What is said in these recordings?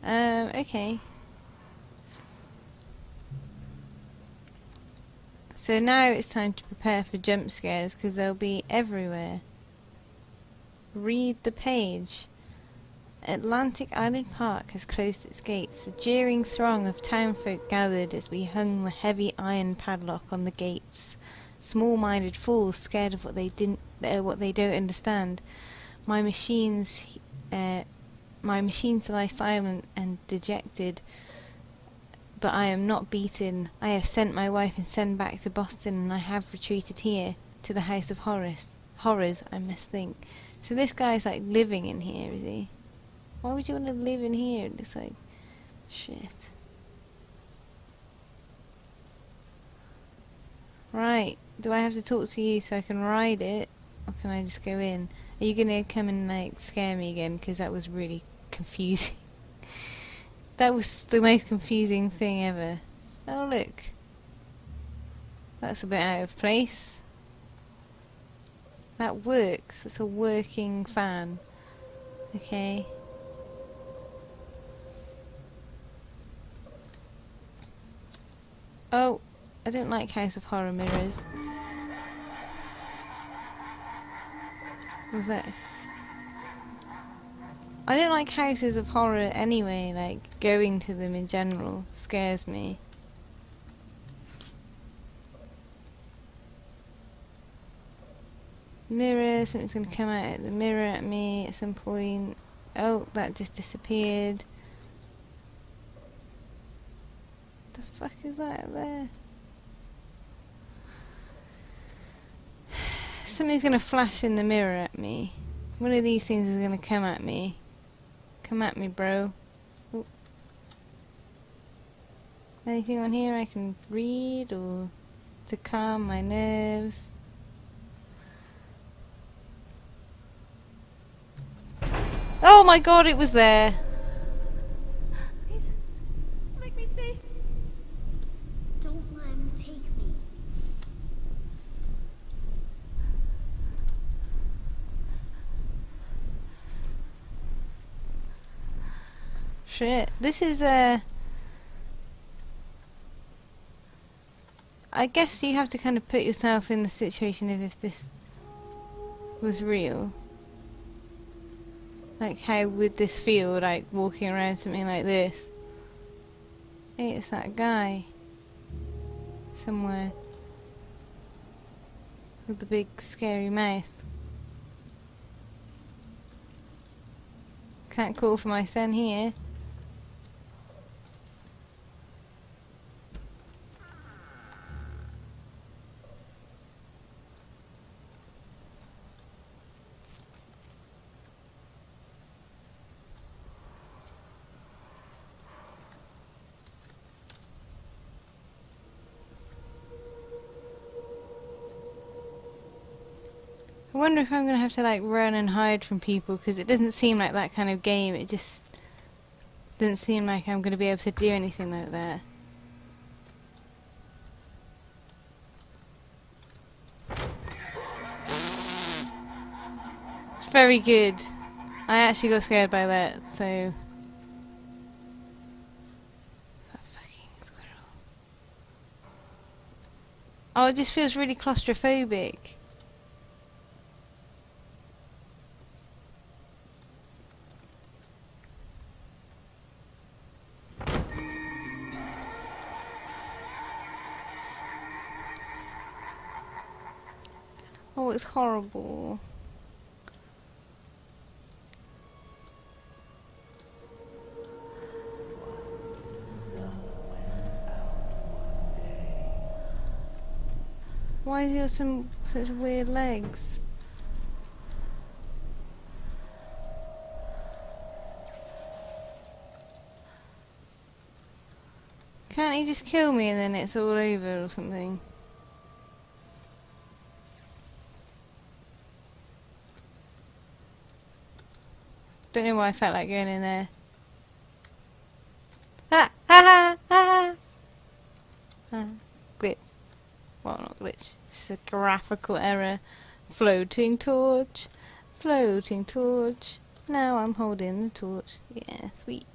Okay. So now it's time to prepare for jump scares because they'll be everywhere. Read the page. Atlantic Island Park has closed its gates. A jeering throng of townfolk gathered as we hung the heavy iron padlock on the gates. Small-minded fools scared of what they don't understand. My machines lie silent and dejected, but I am not beaten. I have sent my wife and son back to Boston, and I have retreated here, to the House of Horrors, I must think. So this guy's like living in here, is he? Why would you want to live in here? It's like, shit. Right, do I have to talk to you so I can ride it? Or can I just go in? Are you gonna come and like scare me again? Because that was really confusing. That was the most confusing thing ever. Oh look. That's a bit out of place. That works. That's a working fan. Okay. Oh, I don't like House of Horror mirrors. What was that? I don't like houses of horror anyway, like going to them in general scares me. Mirror, something's gonna come out at the mirror at me at some point. Oh, that just disappeared. The fuck is that there? Something's gonna flash in the mirror at me. One of these things is gonna come at me. Come at me, bro. Ooh. Anything on here I can read or to calm my nerves? Oh my god, it was there! Please, make me see. Don't let him take me. Shit, this is I guess you have to kind of put yourself in the situation of if this was real. Like, how would this feel, like, walking around something like this? Hey, it's that guy. Somewhere. With the big, scary mouth. Can't call for my son here. I wonder if I'm gonna have to like run and hide from people because it doesn't seem like that kind of game. It just doesn't seem like I'm gonna be able to do anything like that. Very good. I actually got scared by that, so. That fucking squirrel. Oh, it just feels really claustrophobic. Oh, it's horrible. Why is he got such weird legs? Can't he just kill me and then it's all over or something? Don't know why I felt like going in there. Ah! Ah! Ah! Ah! Glitch. Well, not glitch. It's a graphical error. Floating torch. Floating torch. Now I'm holding the torch. Yeah, sweet.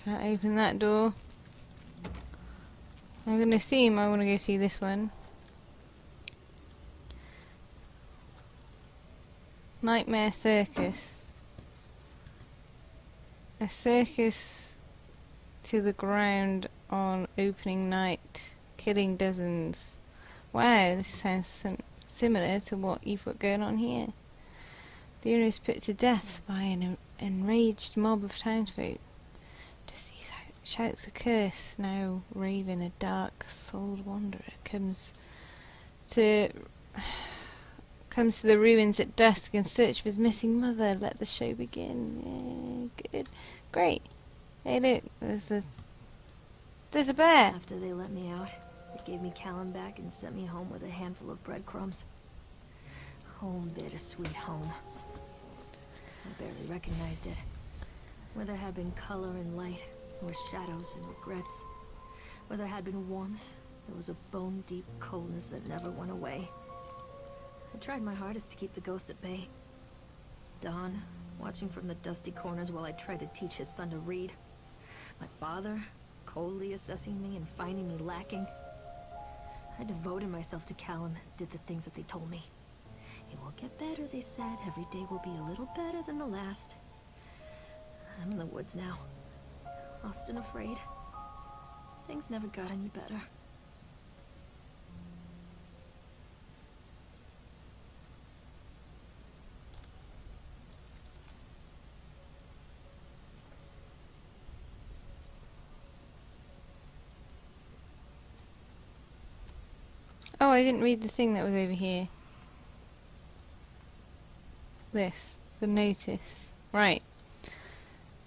Can't open that door. I'm gonna assume I want to go through this one. Nightmare Circus. A circus to the ground on opening night, killing dozens. Wow, this sounds similar to what you've got going on here. The owner is put to death by an enraged mob of townsfolk. Just these shouts a curse. Now Raven, a dark-souled wanderer, comes to the ruins at dusk in search of his missing mother. Let the show begin. Yay, good. Great. Hey look, there's a bear. After they let me out, they gave me Callum back and sent me home with a handful of breadcrumbs. Home, bittersweet home. I barely recognized it. Where there had been color and light, there were shadows and regrets. Where there had been warmth, there was a bone-deep coldness that never went away. I tried my hardest to keep the ghosts at bay. Don, watching from the dusty corners while I tried to teach his son to read. My father, coldly assessing me and finding me lacking. I devoted myself to Callum, did the things that they told me. It will get better, they said. Every day will be a little better than the last. I'm in the woods now, lost and afraid. Things never got any better. Oh, I didn't read the thing that was over here. The notice. Right.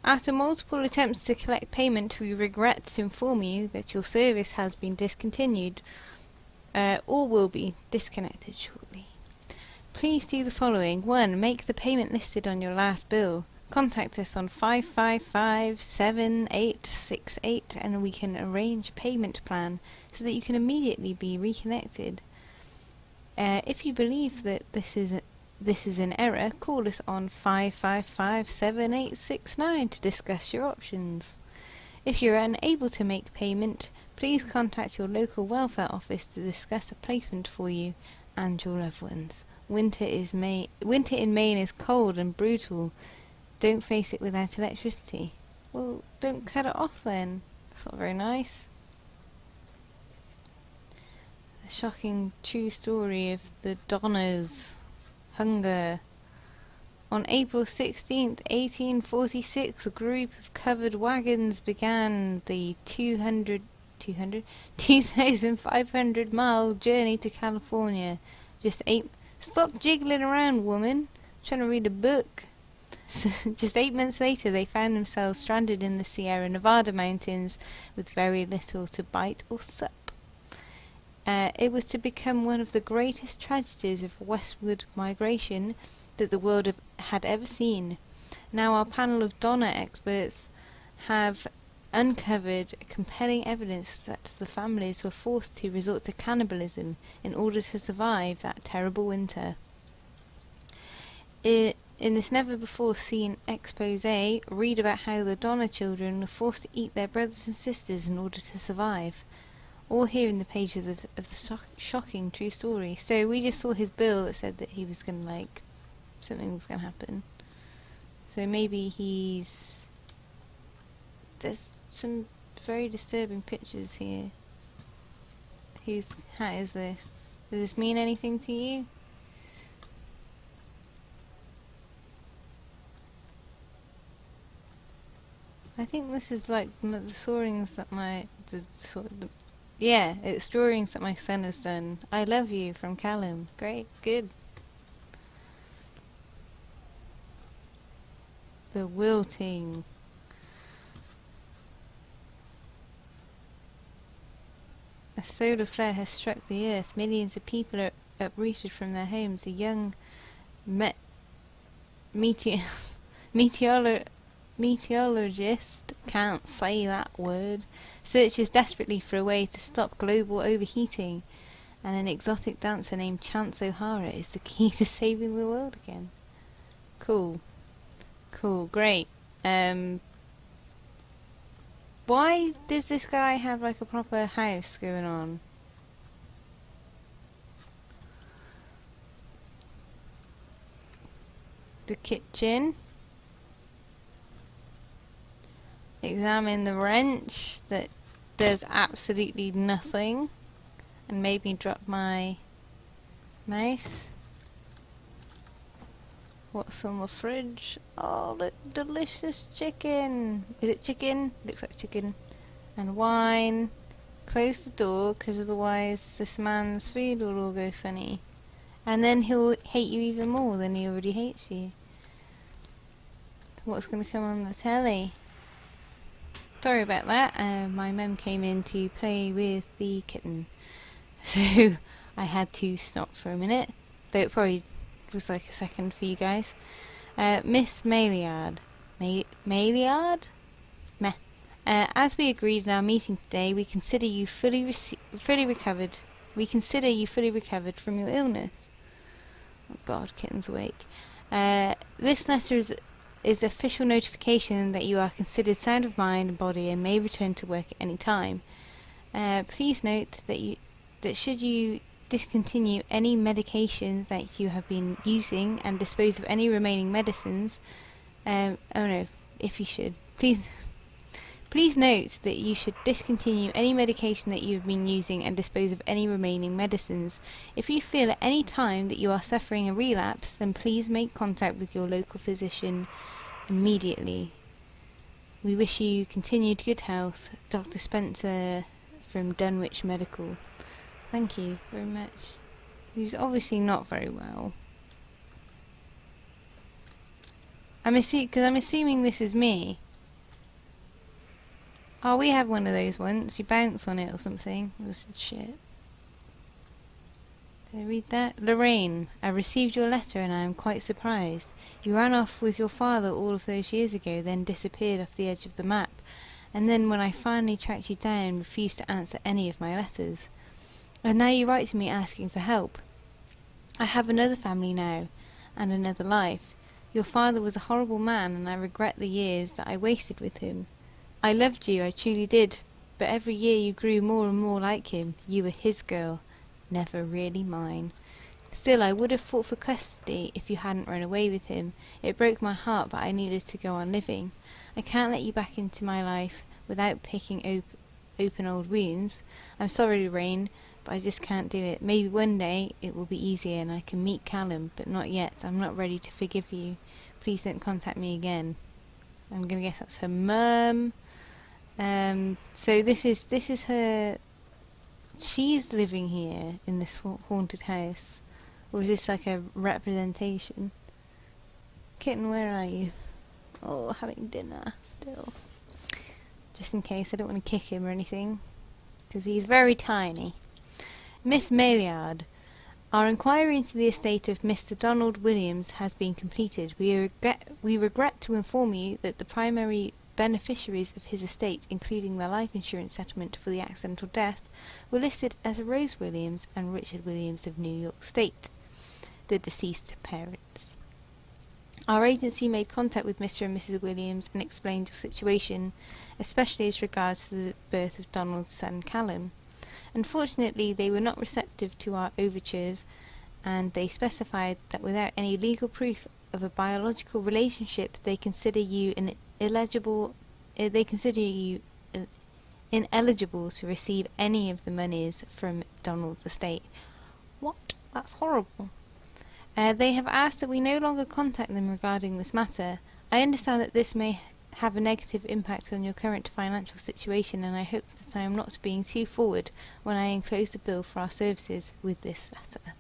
After multiple attempts to collect payment, we regret to inform you that your service has been discontinued, or will be disconnected shortly. Please do the following. 1. Make the payment listed on your last bill. Contact us on 555-7868 and we can arrange a payment plan so that you can immediately be reconnected. If you believe that this is an error, call us on 555-7869 to discuss your options. If you're unable to make payment, please contact your local welfare office to discuss a placement for you and your loved ones. Winter in Maine is cold and brutal. Don't face it without electricity. Well, don't cut it off then. That's not very nice. A shocking true story of the Donners' hunger. On April 16th, 1846, a group of covered wagons began the 2,500-mile journey to California. Stop jiggling around, woman. I'm trying to read a book. Just 8 months later, they found themselves stranded in the Sierra Nevada mountains with very little to bite or sup. It was to become one of the greatest tragedies of westward migration that the world had ever seen. Now our panel of Donner experts have uncovered compelling evidence that the families were forced to resort to cannibalism in order to survive that terrible winter. In this never-before-seen expose, read about how the Donner children were forced to eat their brothers and sisters in order to survive. All here in the pages of the shocking true story. So we just saw his bill that said that he was going to, something was going to happen. So maybe there's some very disturbing pictures here. Whose hat is this? Does this mean anything to you? I think this is like the drawings that it's drawings that my son has done. I love you from Callum. Great, good. The wilting. A solar flare has struck the earth. Millions of people are uprooted from their homes. A young meteorologist, can't say that word, searches desperately for a way to stop global overheating, and an exotic dancer named Chance O'Hara is the key to saving the world again. Cool, great. Why does this guy have like a proper house going on? The kitchen. Examine the wrench that does absolutely nothing and made me drop my mouse. What's on the fridge? Oh, look, delicious chicken. Is it chicken? Looks like chicken. And wine. Close the door, because otherwise this man's food will all go funny. And then he'll hate you even more than he already hates you. What's going to come on the telly? Sorry about that. My mum came in to play with the kitten. So I had to stop for a minute. Though it probably was like a second for you guys. Miss Maillard. Maillard? Meh. As we agreed in our meeting today, we consider you fully recovered. We consider you fully recovered from your illness. Oh God, kitten's awake. This letter is official notification that you are considered sound of mind and body and may return to work at any time. Please note that should you discontinue any medication that you have been using and dispose of any remaining medicines, Please note that you should discontinue any medication that you have been using and dispose of any remaining medicines. If you feel at any time that you are suffering a relapse, then please make contact with your local physician immediately. We wish you continued good health. Dr. Spencer from Dunwich Medical. Thank you very much. He's obviously not very well. I'm assuming this is me. Oh, we had one of those once. You bounce on it or something. It was shit. Did I read that? Lorraine, I received your letter and I am quite surprised. You ran off with your father all of those years ago, then disappeared off the edge of the map. And then when I finally tracked you down, refused to answer any of my letters. And now you write to me asking for help. I have another family now, and another life. Your father was a horrible man, and I regret the years that I wasted with him. I loved you, I truly did, but every year you grew more and more like him. You were his girl, never really mine. Still, I would have fought for custody if you hadn't run away with him. It broke my heart, but I needed to go on living. I can't let you back into my life without picking open old wounds. I'm sorry, Lorraine, but I just can't do it. Maybe one day it will be easier and I can meet Callum, but not yet. I'm not ready to forgive you. Please don't contact me again. I'm gonna guess that's her mum. So this is her. She's living here in this haunted house, or is this like a representation? Kitten, where are you? Oh, having dinner still. Just in case, I don't want to kick him or anything, because he's very tiny. Miss Maillard, our inquiry into the estate of Mr. Donald Williams has been completed. We regret to inform you that the primary beneficiaries of his estate, including the life insurance settlement for the accidental death, were listed as Rose Williams and Richard Williams of New York State, the deceased parents. Our agency made contact with Mr. and Mrs. Williams and explained your situation, especially as regards to the birth of Donald's son Callum. Unfortunately, they were not receptive to our overtures, and they specified that without any legal proof of a biological relationship, they consider you ineligible to receive any of the monies from Donald's estate. What? That's horrible. They have asked that we no longer contact them regarding this matter. I understand that this may have a negative impact on your current financial situation, and I hope that I am not being too forward when I enclose the bill for our services with this letter.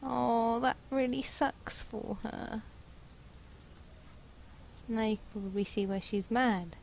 Oh, that really sucks for her. Now you can probably see why she's mad.